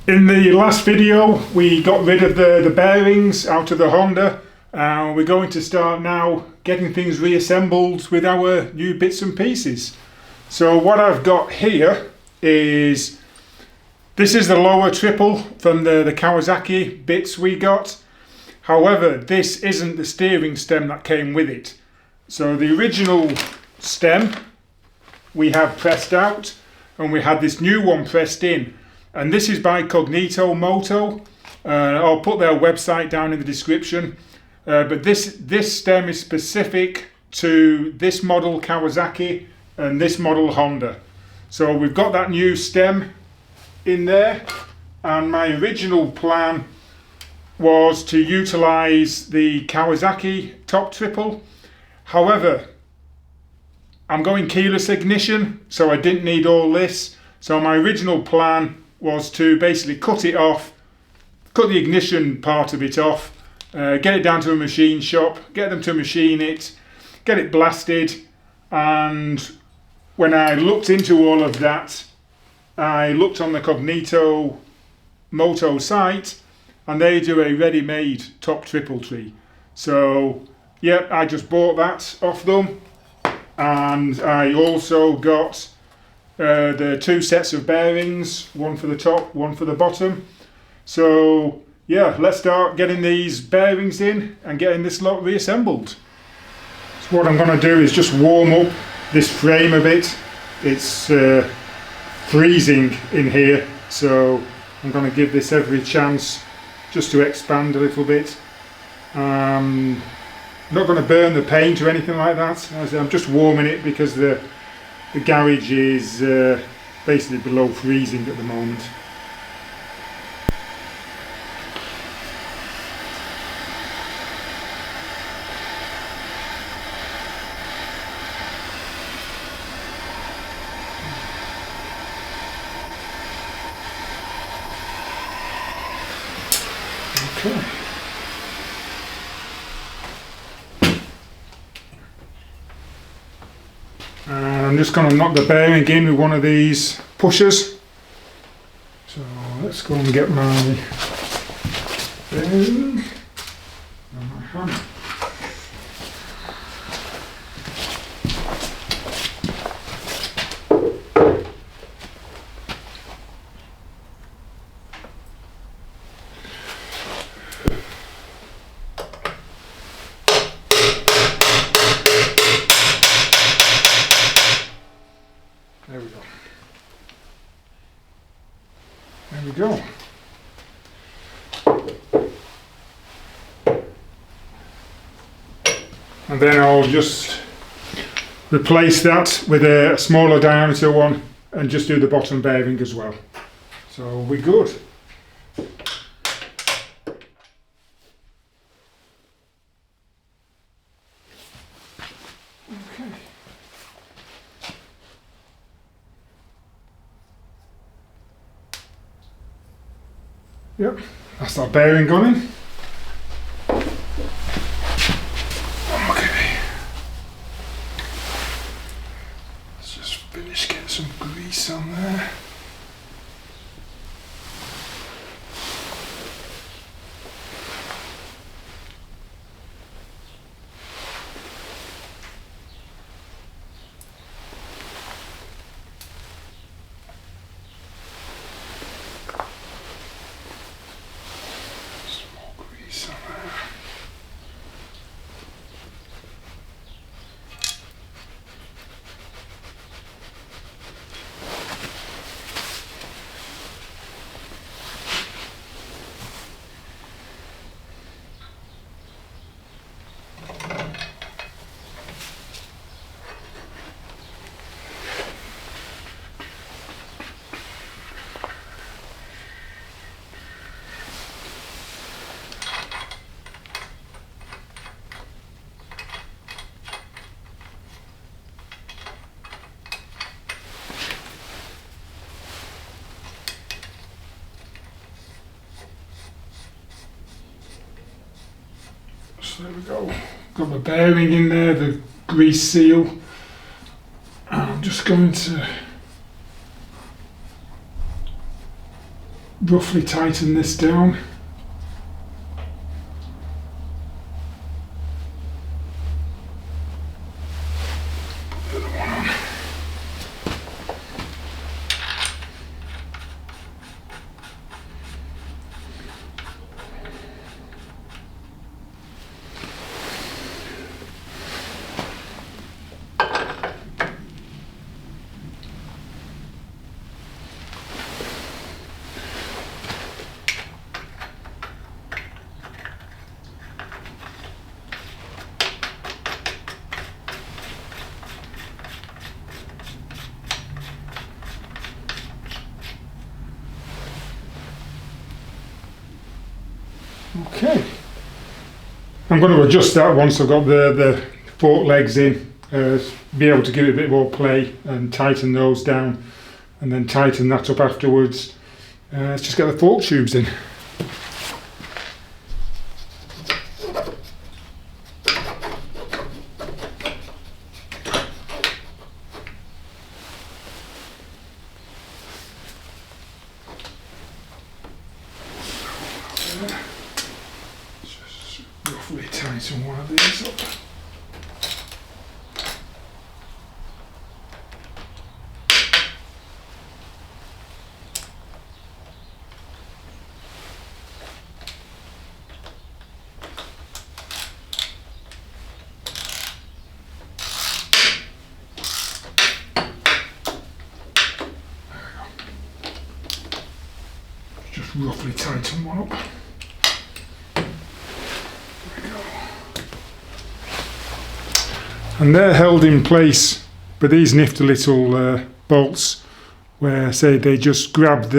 In the last video we got rid of the bearings out of the Honda, and we're going to start now getting things reassembled with our new bits and pieces. So what I've got here is, this is the lower triple from the Kawasaki bits we got. However, this isn't the steering stem that came with it. So the original stem we have pressed out, and we had this new one pressed in. And this is by Cognito Moto. I'll put their website down in the description. But this stem is specific to this model Kawasaki and this model Honda. So we've got that new stem in there. And my original plan was to utilize the Kawasaki top triple. However, I'm going keyless ignition, so I didn't need all this. So my original plan was to basically cut it off, cut the ignition part of it off, get it down to a machine shop, get them to machine it, get it blasted. And when I looked into all of that, I looked on the Cognito Moto site, and they do a ready-made top triple tree. So yeah, I just bought that off them, and I also got the two sets of bearings, one for the top, one for the bottom. So yeah, let's start getting these bearings in and getting this lot reassembled. So what I'm going to do is just warm up this frame a bit. It's freezing in here, so I'm going to give this every chance just to expand a little bit. Not going to burn the paint or anything like that. I'm just warming it because the garage is basically below freezing at the moment. Okay. And I'm just going to knock the bearing in with one of these pushers. So let's go and get my bearing and my hammer. There we go. There we go. And then I'll just replace that with a smaller diameter one and just do the bottom bearing as well. So we're good. Okay. Yep, that's our bearing gone in. Okay. Let's just finish getting some grease on there. So there we go. Got my bearing in there, the grease seal. I'm just going to roughly tighten this down. Put the other one on. Okay, I'm going to adjust that once I've got the fork legs in, be able to give it a bit more play and tighten those down, and then tighten that up afterwards. Let's just get the fork tubes in. Just roughly tighten one of these up. Just roughly tighten one up. And they're held in place by these nifty little bolts, where say they just grab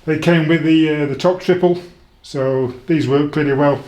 they came with the top triple, so these work pretty well.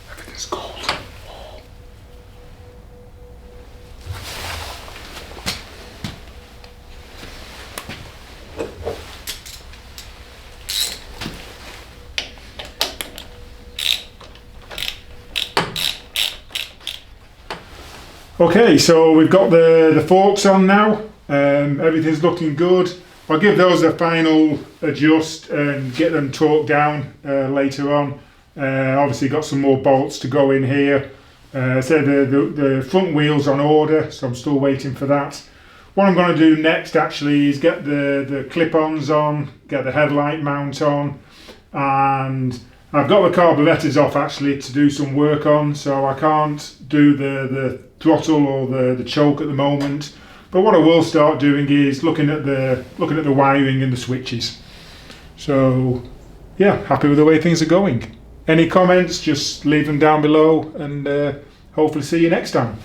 Everything's cold. Okay, so we've got the forks on now. Everything's looking good. I'll give those a final adjust and get them torqued down later on. Obviously got some more bolts to go in here. So the front wheel's on order, so I'm still waiting for that. What I'm going to do next actually is get the clip-ons on, get the headlight mount on, and I've got the carburetors off actually to do some work on, so I can't do the throttle or the choke at the moment. But what I will start doing is looking at the wiring and the switches. So yeah, happy with the way things are going. Any comments, just leave them down below, and hopefully see you next time.